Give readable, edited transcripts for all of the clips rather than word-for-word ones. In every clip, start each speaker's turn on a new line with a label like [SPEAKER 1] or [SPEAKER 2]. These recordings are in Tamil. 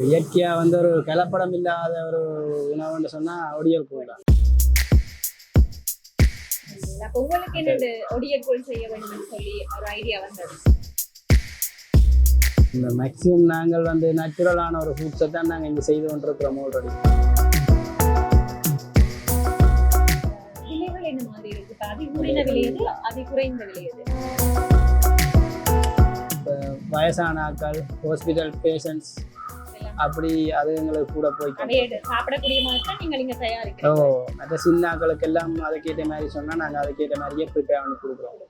[SPEAKER 1] இயற்கையா வந்து ஒரு கலப்படம் இல்லாத ஒரு உணவுன்னு சொன்னா ஒடியல் கூழ் தான்.
[SPEAKER 2] அப்ப உங்களுக்கு என்ன ஒடியல் செய்ய வேண்டும் சொல்லி ஒரு ஐடியா வந்தது?
[SPEAKER 1] இந்த மேக்சிமம் நாங்கள் வந்து நேச்சுரலான ஒரு ஃபுட்ஸை தான் நாங்கள் இங்கே செய்து கொண்டிருக்கிறோம் ஆல்ரெடி.
[SPEAKER 2] விலைகள் என்ன மாதிரி இருக்கு? அதி கூடின விலை எது, அதி குறைந்த விலை எது?
[SPEAKER 1] இப்போ வயசான ஆட்கள், ஹாஸ்பிட்டல் பேஷண்ட்ஸ் அப்படி அது எங்களுக்கு கூட போய்
[SPEAKER 2] சாப்பிடக்கூடிய மாதிரி தான் நீங்கள் இங்கே தயாரிக்கிறோம்.
[SPEAKER 1] மற்ற சின்ன ஆட்களுக்கு எல்லாம் அதுக்கேற்ற மாதிரி சொன்னால் நாங்கள் அதுக்கேற்ற மாதிரியே ப்ரிப்பேர் பண்ணி கொடுக்குறோம்.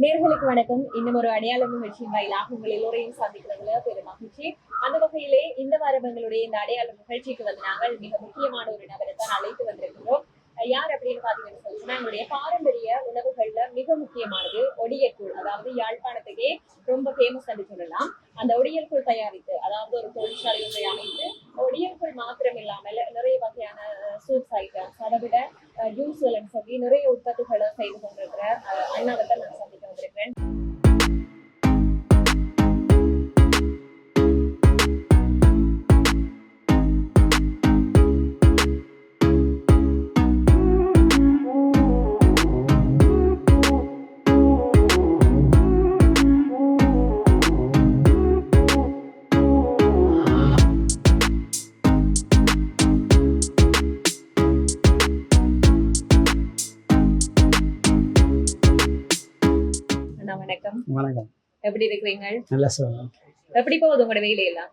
[SPEAKER 2] நேர்களுக்கு வணக்கம். இன்னும் ஒரு அடையாள நிகழ்ச்சியின் வாயிலாக உங்கள் எல்லோரையும் சந்திக்கிறதுல பெரும் மகிழ்ச்சி. அந்த வகையிலே இந்த வாரம் எங்களுடைய இந்த அடையாள நிகழ்ச்சிக்கு வந்து நாங்கள் மிக முக்கியமான ஒரு நபரை தான் அழைத்து வந்திருக்கிறோம். யார் அப்படின்னு பாத்தீங்கன்னு சொன்னா, எங்களுடைய பாரம்பரிய உணவுகள்ல மிக முக்கியமானது ஒடியற்கூழ். அதாவது யாழ்ப்பாணத்துக்கே ரொம்ப ஃபேமஸ் என்று சொல்லலாம். அந்த ஒடியற்கூழ் தயாரித்து, அதாவது ஒரு தொழிற்சாலை ஒன்றை அமைத்து ஒடியற்கூழ் மாத்திரம் இல்லாமல் நிறைய வகையான சூப்ஸ் ஐட்டம்ஸ், அதை விட ஜூஸ்கள் சொல்லி நிறைய உற்பத்திகளை செய்து கொண்டிருக்கிற அண்ணாவை தான் நான் சந்திக்க வந்திருக்கிறேன். வணக்கம்.
[SPEAKER 1] வணக்கம்.
[SPEAKER 2] எப்படி இருக்கிறீங்க?
[SPEAKER 1] நல்லா சொல்லுங்க.
[SPEAKER 2] எப்படி போகுது உங்களோட வேலையெல்லாம்?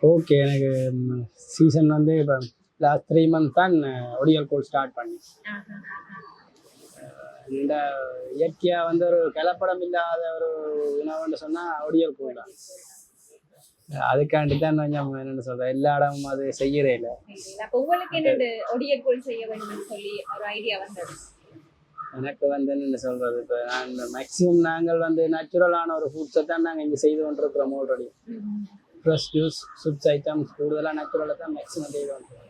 [SPEAKER 1] ஓகே, எனக்கு சீசன் வந்து இப்போ லாஸ்ட் 3 months தான் ஒடியல் கூழ் ஸ்டார்ட் பண்ணி. இந்த இயற்கையா வந்து ஒரு கலப்படம் இல்லாத ஒரு உணவுன்னு சொன்னா ஒடியல் கூழ் தான். அதுக்காண்டி தான் கொஞ்சம் என்னென்னு சொல்றேன், எல்லா இடமும் அது செய்யறே இல்லை.
[SPEAKER 2] அப்போ உங்களுக்கு என்ன ஒடியல் கூழ் செய்ய வேண்டும் சொல்லி ஒரு ஐடியா வந்தது?
[SPEAKER 1] எனக்கு வந்து என்ன சொல்றது, இப்போ நான் மேக்சிமம் நாங்கள் வந்து நேச்சுரலான ஒரு ஃபுட்ஸை தான் நாங்கள் இங்கே செய்து கொண்டிருக்கிறோம் already. Fresh juice, soups items கூடுதலாக நேச்சுரலாக தான் மேக்ஸிமம் செய்து கொண்டிருக்கோம்.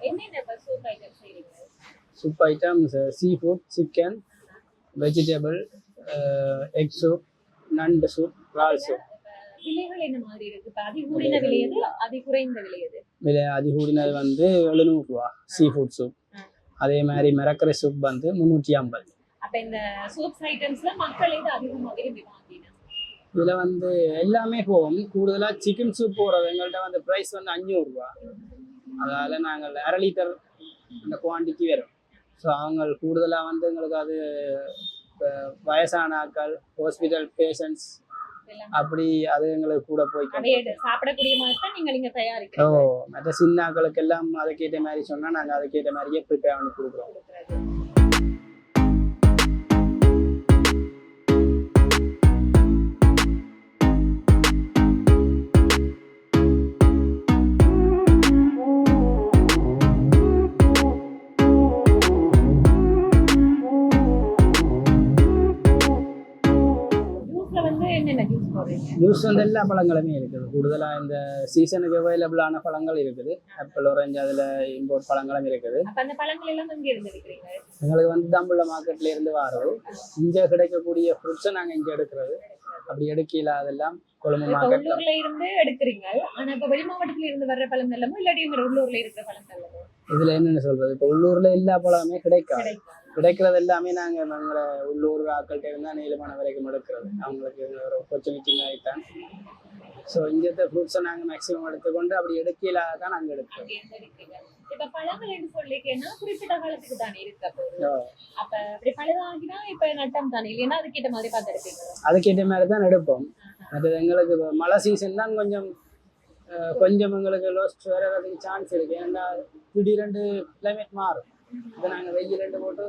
[SPEAKER 1] Soup items sea food, chicken, vegetable, egg soup, நண்டு சூப், இறால் சூப்.
[SPEAKER 2] விலைகள் என்ன மாதிரி இருக்கு? அதி கூடின விலை எது, அதி குறைந்த விலை எது?
[SPEAKER 1] விலை அதி கூடினது வந்து 700 ரூபா சீ ஃபுட் சூப். அதே மாதிரி மிரக்கரை சூப் வந்து 350.
[SPEAKER 2] அப்ப இந்த சூப்ஸ் ஐட்டம்ஸ்ல மக்கள் இது அதிகமாக விரும்பி வாங்கினா
[SPEAKER 1] இதுல வந்து எல்லாமே போகும். கூடுதலா சிக்கன் சூப் போடுறது எங்கள்கிட்ட வந்து ப்ரைஸ் வந்து 500 ரூபா. அதால நாங்கள் 1/2 லிட்டர் அந்த குவான்டிட்டி வரும். ஸோ அவங்க கூடுதலா வந்து எங்களுக்கு அது வயசான ஆட்கள், ஹாஸ்பிட்டல் பேஷண்ட்ஸ் அப்படி அது எங்களுக்கு கூட போய்
[SPEAKER 2] சாப்பிடக்கூடிய மாதிரி தான் நீங்கள் இங்க தயாரிக்கிறோம்.
[SPEAKER 1] மற்ற சின்ன ஆட்களுக்கு எல்லாம் அதுக்கேற்ற மாதிரி சொன்னா நாங்க அதுக்கேற்ற மாதிரியே ப்ரிப்பேர் பண்ணி கொடுக்குறோம். ஜூஸ் வந்து எல்லா பழங்களுமே இருக்குது. கூடுதலாக இந்த சீசனுக்கு அவைலபிளான பழங்கள் இருக்குது. ஆப்பிள், ஆரஞ்சு, அதில் இம்போர்ட் பழங்களும் இருக்குது. எங்களுக்கு வந்து தம்புள்ள மார்க்கெட்ல இருந்து வாரது. இங்கே கிடைக்கக்கூடிய ஃப்ரூட்ஸை நாங்கள் இங்கே எடுக்கிறது. அப்படி எடுக்கல அதெல்லாம் கொழும்பு மார்க்கெட்ல
[SPEAKER 2] இருந்து எடுக்கிறீங்க. ஆனா இப்ப வெளி மாவட்டத்துல இருந்து வர்ற பழம் எல்லாமே இல்லாட்டி உள்ளூர்ல இருக்கிற பழம் எல்லாமே
[SPEAKER 1] இதுல என்னன்னு சொல்றது, இப்போ உள்ளூர்ல எல்லா பழமே கிடைக்காது. கிடைக்கிறது எல்லாமே நாங்கள் எங்களை உள்ளூர் ஆக்கள்கிட்ட இருந்தால் நீளமான வரைக்கும் எடுக்கிறது. அவங்களுக்கு ஒரு ஆப்பர்ச்சுனிட்டி மாதிரி தான். ஸோ இங்கே ஃப்ரூட்ஸை நாங்கள் மேக்ஸிமம் எடுத்துக்கொண்டு அப்படி எடுக்கல தான் நாங்கள் எடுக்கிறோம்.
[SPEAKER 2] இப்ப பழங்கள் என்று சொல்லிக்கேன்னா குறிப்பிட்ட காலத்துக்கு தானே இருக்கு. அப்ப அப்படி பழுதாகினா இப்ப நட்டம் தானே, இல்லைன்னா அதுக்கேற்ற மாதிரி பார்த்து எடுப்பீங்க?
[SPEAKER 1] அதுக்கேற்ற மாதிரி தான் எடுப்போம். அது எங்களுக்கு மழை சீசன் தான் கொஞ்சம் எங்களுக்கு லோஸ்ட் வர்றதுக்கு சான்ஸ் இருக்கு. ஏன்னா திடீரெண்டு கிளைமேட் மாறும். இப்போ நாங்கள் வெயில் 2 போட்டு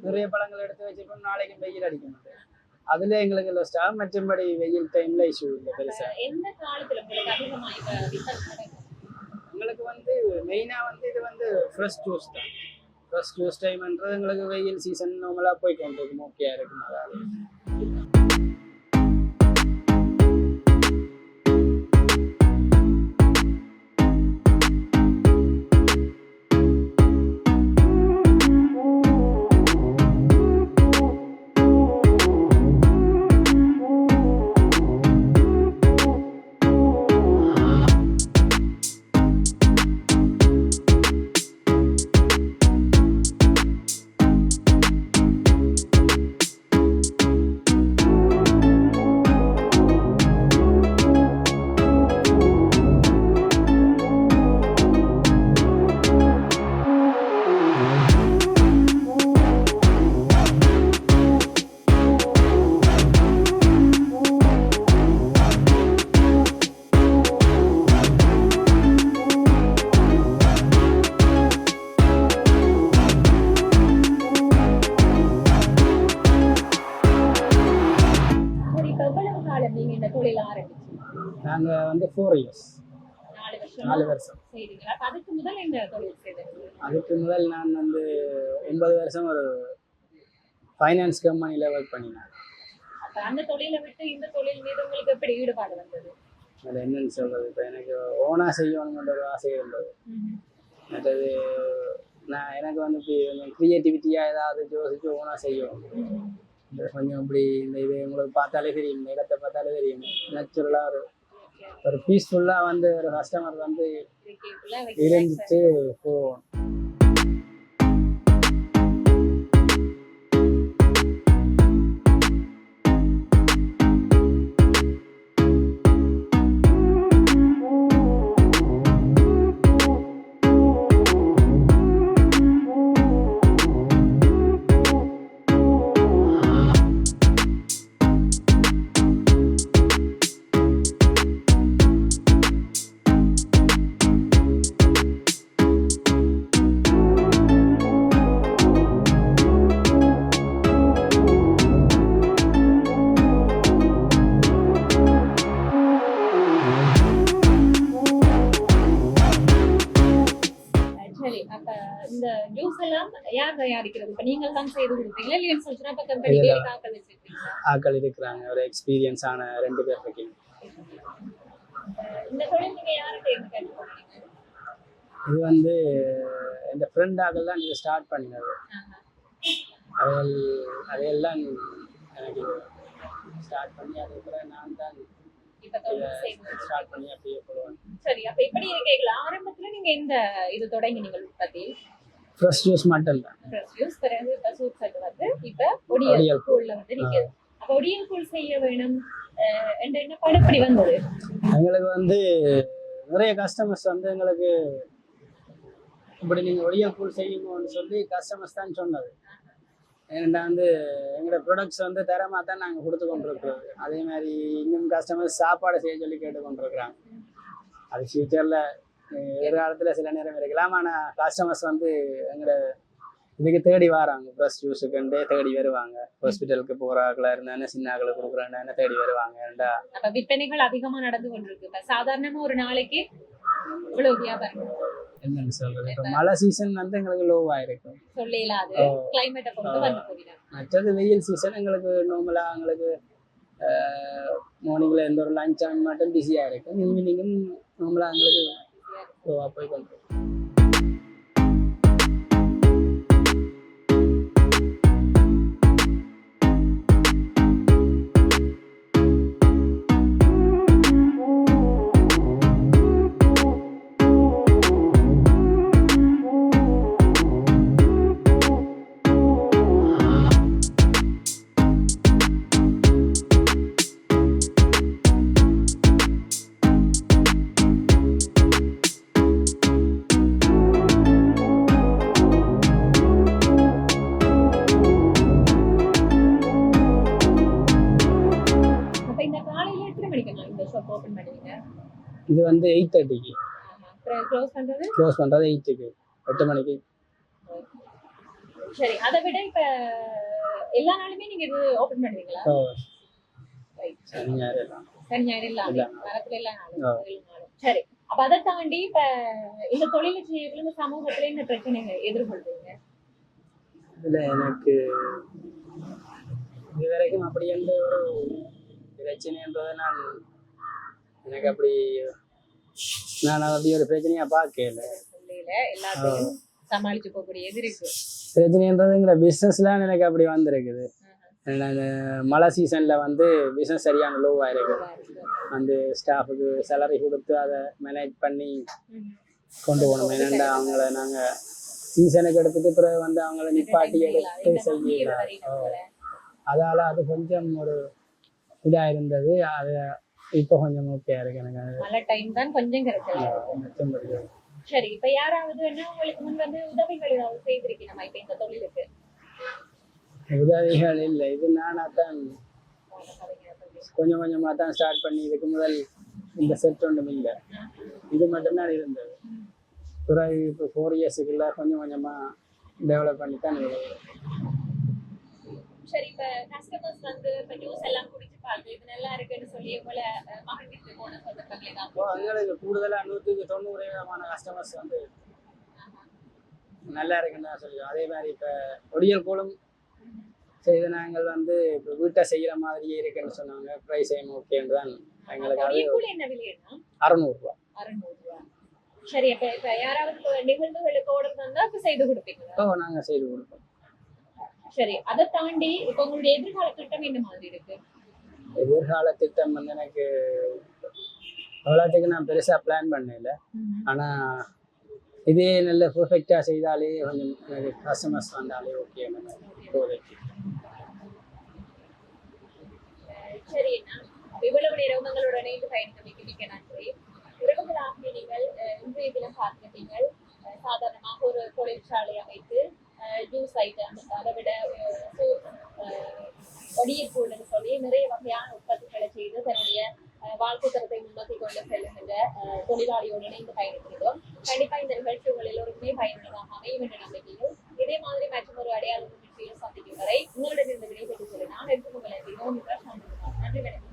[SPEAKER 1] நிறைய பழங்கள் எடுத்து வச்சுப்போம், நாளைக்கு வெயில் அடிக்க மாட்டோம். அதுல எங்களுக்கு லோஸ்ட் ஆகும். மற்றபடி வெயில் டைம்ல இஷ்யூ இல்லை பெருசா.
[SPEAKER 2] எந்த காலத்துல
[SPEAKER 1] எங்களுக்கு வந்து மெயினா வந்து இது வந்து ஃப்ரெஷ் ஜூஸ் தான். ஃப்ரெஷ் ஜூஸ் டைம்ன்றது எங்களுக்கு வெயில் சீசன் நார்மலா போய் கொண்டிருக்கும். ஓகேயா இருக்கும். அதாவது நாங்கள் வந்து 4 இயர்ஸ்
[SPEAKER 2] 4 வருஷமா
[SPEAKER 1] 4 வருஷம்.
[SPEAKER 2] செய்றீங்களா? அப்ப அதுக்கு முதல் என்ன தொழில் செய்தீங்க?
[SPEAKER 1] அதுக்கு முதல் நான் வந்து 9 வருஷம் ஒரு ஃபைனான்ஸ் கம்பெனியில் ஒர்க் பண்ணினேன்.
[SPEAKER 2] அப்ப அந்த தொழிலை விட்டு இந்த தொழில் மீது உங்களுக்கு எப்படி ஈடுபாடு வந்தது?
[SPEAKER 1] அதில் என்னன்னு சொல்கிறது, இப்போ எனக்கு ஓனாக செய்யணுங்கிற ஒரு ஆசை இருந்தது. மற்றது எனக்கு வந்து இப்படி க்ரியேட்டிவிட்டியாக ஏதாவது யோசிச்சு ஓனாக செய்யணும். இந்த கொஞ்சம் இப்படி இந்த இது உங்களுக்கு பார்த்தாலே தெரியும், இந்த இடத்த பார்த்தாலே தெரியும், நேச்சுரலாக ஒரு பீஸ்ஃபுல்லாக வந்து ஒரு கஸ்டமர் வந்து இருந்துட்டு போவோம்.
[SPEAKER 2] சரி, அப்ப இந்த ஜூஸ் எல்லாம் யார் தயாரிக்கிறது? இப்ப நீங்க தான் செய்து கொடுப்பீங்களா இல்ல சொல்றா பக்கம் கம்பெனி வேற ஆட்கள் வச்சிருக்கீங்களா?
[SPEAKER 1] ஆட்கள் இருக்கிறாங்க, ஒரு எக்ஸ்பீரியன்ஸான 2 பேர் இருக்கீங்க.
[SPEAKER 2] இந்த தொழில் நீங்க யார்கிட்ட இருந்து கற்றுக்கொண்டீங்க?
[SPEAKER 1] இது வந்து என் ஃப்ரெண்ட் ஆகல் தான் இது ஸ்டார்ட் பண்ணினது. அதையெல்லாம் எனக்கு ஸ்டார்ட் பண்ணி அதுக்கப்புறம் நான் தான்
[SPEAKER 2] இப்ப தொழில் செய்து
[SPEAKER 1] ஸ்டார்ட் பண்ணி அப்படியே போடுவேன்.
[SPEAKER 2] சரி, அப்ப எப்படி இருக்கீங்களா? ஆரம்பத்துல நீங்க இந்த இது தொடங்கினீங்க உற்பத்தி?
[SPEAKER 1] ஃப்ரெஷ் ஜூஸ் மட்டும் தான்.
[SPEAKER 2] ஃப்ரெஷ் ஜூஸ் பிறகு இப்ப சூப் செட் வந்து இப்ப ஒடியல் கூழ்ல வந்து நிக்குது. அப்ப ஒடியல் கூழ் செய்ய வேணும் என்ன பாடு இப்படி வந்தது?
[SPEAKER 1] எங்களுக்கு வந்து நிறைய கஸ்டமர்ஸ் வந்து எங்களுக்கு இப்படி நீங்கள் ஒடியல் கூழ் செய்யணும்னு சொல்லி கஸ்டமர்ஸ் தான் சொன்னது. ஏன்னா வந்து எங்களோட ப்ராடக்ட்ஸ் வந்து தரமாக தான் நாங்கள் கொடுத்து கொண்டிருக்கிறோம். அதே மாதிரி இன்னும் கஸ்டமர்ஸ் சாப்பாடு செய்ய சொல்லி கேட்டு கொண்டிருக்கிறாங்க. அது ஃப்யூச்சரில் எதிர்காலத்தில் சில நேரம் இருக்கலாம். ஆனால் கஸ்டமர்ஸ் வந்து எங்களோட இதுக்கு தேடி வராங்க, ப்ரெஸ் ஜூஸுக்குண்டே தேடி வருவாங்க. ஹாஸ்பிட்டலுக்கு போகிறாக்களா இருந்தானே சின்னாக்களை கொடுக்குறாங்கன்னா தேடி வருவாங்க. ஏன்டா
[SPEAKER 2] அப்ப விற்பனைகள் அதிகமா நடந்து கொண்டிருக்கு. இப்ப சாதாரணமா ஒரு நாளைக்கு இவ்வளவு வியாபாரம்
[SPEAKER 1] என்னன்னு சொல்றது, இப்போ மழை சீசன் வந்து எங்களுக்கு லோவாக இருக்கும்,
[SPEAKER 2] சொல்லலாது கிளைமேட்டை பொறுத்து வந்து போயிடும்.
[SPEAKER 1] மற்றது வெயில் சீசன் எங்களுக்கு நார்மலாக எங்களுக்கு மார்னிங்கில் எந்த ஒரு லஞ்ச் டைம் மட்டும் பிஸியாக இருக்கும். ஈவினிங்கும் நார்மலாக எங்களுக்கு லோவாக போய் கொண்டு. இது வந்து 8:30க்கு க்ளோஸ் பண்ணுறது 8க்கு 8 மணிக்கு.
[SPEAKER 2] சரி, அதை விட இப்ப எல்லா நாளுமே நீங்க இது ஓபன் பண்ணுவீங்களா?
[SPEAKER 1] சனி ஞாயிறு எல்லாம்.
[SPEAKER 2] சனி ஞாயிறு இல்லாம வாரத்துல எல்லா நாளும். சரி, அப்ப அதை தாண்டி இப்ப இந்த தொழிலை செய்யறதுல இந்த சமூகத்துல என்ன பிரச்சனைங்க எதிர்கொள்றீங்க?
[SPEAKER 1] இதுல எனக்கு இது வரைக்கும் அப்படி எந்த ஒரு பிரச்சனைன்றதை எனக்கு அப்படி நான் அப்படி ஒரு பிரச்சனையா பார்க்கல.
[SPEAKER 2] எல்லாத்தையும் சமாளிச்சு போகக்கூடியது இருக்கு.
[SPEAKER 1] பிரச்சனைன்றதுங்கிற பிஸ்னஸ்லாம் எனக்கு அப்படி வந்திருக்குது. மழை சீசன்ல வந்து பிஸ்னஸ் சரியான லோவாக இருக்குது. அந்த ஸ்டாஃபுக்கு சேலரி கொடுத்து அதை மேனேஜ் பண்ணி கொண்டு போகணும். ஏன்னா அவங்கள நாங்கள் சீசனுக்கு எடுத்துட்டு பிறகு வந்து அவங்கள நிப்பாட்டி எடுத்து செய்யலாம். அதால் அது கொஞ்சம் ஒரு இதாக இருந்தது. அது இப்போ கொஞ்சம் ஓகே இருக்கு. எனக்கு
[SPEAKER 2] மழை டைம் தான் கொஞ்சம் கிடைச்சது. சரி, இப்ப யாராவது என்ன உங்களுக்கு முன் வந்து உதவிகள் ஏதாவது செய்திருக்கீங்க இப்ப இந்த தொழிலுக்கு?
[SPEAKER 1] உதவிகள் இல்லை, இது நானா தான் கொஞ்சம் கொஞ்சமாக தான் ஸ்டார்ட் பண்ணி. இதுக்கு முதல் இந்த செட் ஒன்றும் இல்லை, இது மட்டும்தான் இருந்தது. பிறகு இப்போ 4 இயர்ஸுக்குள்ள கொஞ்சம் கொஞ்சமாக டெவலப் பண்ணி தான்
[SPEAKER 2] சரி, இப்ப கஸ்டமர்ஸ் வந்து இப்ப ஜூஸ் எல்லாம் குடிச்சு பார்த்து இது நல்லா இருக்குன்னு சொல்லி போல மகிழ்ச்சி போன சந்தர்ப்பங்களே தான்.
[SPEAKER 1] இப்போ எங்களுக்கு கூடுதலாக 190 விதமான கஸ்டமர்ஸ் வந்து நல்லா இருக்குன்னு தான் சொல்லுவோம். அதே மாதிரி இப்போ ஒடியல் கூலும் செய்த நாங்கள் வந்து இப்போ வீட்டை செய்கிற மாதிரியே இருக்குன்னு சொன்னாங்க. ப்ரைஸ் ஓகேன்னு தான் எங்களுக்கு அது
[SPEAKER 2] கூட என்ன விலைன்னா
[SPEAKER 1] 600
[SPEAKER 2] 600. சரி, இப்ப யாராவது நிகழ்வுகளுக்கு ஆர்டர் தந்தா இப்ப செய்து கொடுப்பீங்களா?
[SPEAKER 1] ரூபா நாங்கள் செய்து கொடுப்போம்.
[SPEAKER 2] சரி, அதை தாண்டி இப்ப உங்களுடைய எதிர்கால திட்டம் என்ன மாதிரி இருக்கு?
[SPEAKER 1] எதிர்கால திட்டம் வந்து எனக்கு அவ்வளோத்துக்கு நான் பெருசாக பிளான் பண்ணல. ஆனால் இதே நல்ல பர்ஃபெக்டாக செய்தாலே கொஞ்சம் எனக்கு கஸ்டமர்ஸ் வந்தாலே ஓகே இப்போதைக்கு.
[SPEAKER 2] சரி, இவ்வளவு நேரம் உங்களோட இணைந்து பயணித்தமைக்கு மிக்க நன்றி. உறவுகளாகிய நீங்கள் இன்றைய தினம் பார்த்துட்டீங்கள். சாதாரணமாக ஒரு தொழிற்சாலை அமைத்து ஜூஸ் ஐட்டம், அதை விட சூப், ஒடியக்கூழ்னு சொல்லி நிறைய வகையான உற்பத்திகளை செய்து தன்னுடைய வாழ்க்கை தரத்தை முன்னோக்கி கொண்டு செல்லுகின்ற தொழிலாளியோடு இணைந்து பயணிக்கிறோம். கண்டிப்பா இந்த நிகழ்ச்சி உங்கள் எல்லோருக்குமே பயனுள்ளதாக அமையும் என்ற நம்பிக்கையில் இதே மாதிரி மற்றும் ஒரு அடையாள நிகழ்ச்சியில் சந்திக்கும் வரை உங்களிடமிருந்து விடைபெற்றுக் கொள்ள நான் எடுத்துக் கொள்ள நன்றி. வணக்கம்.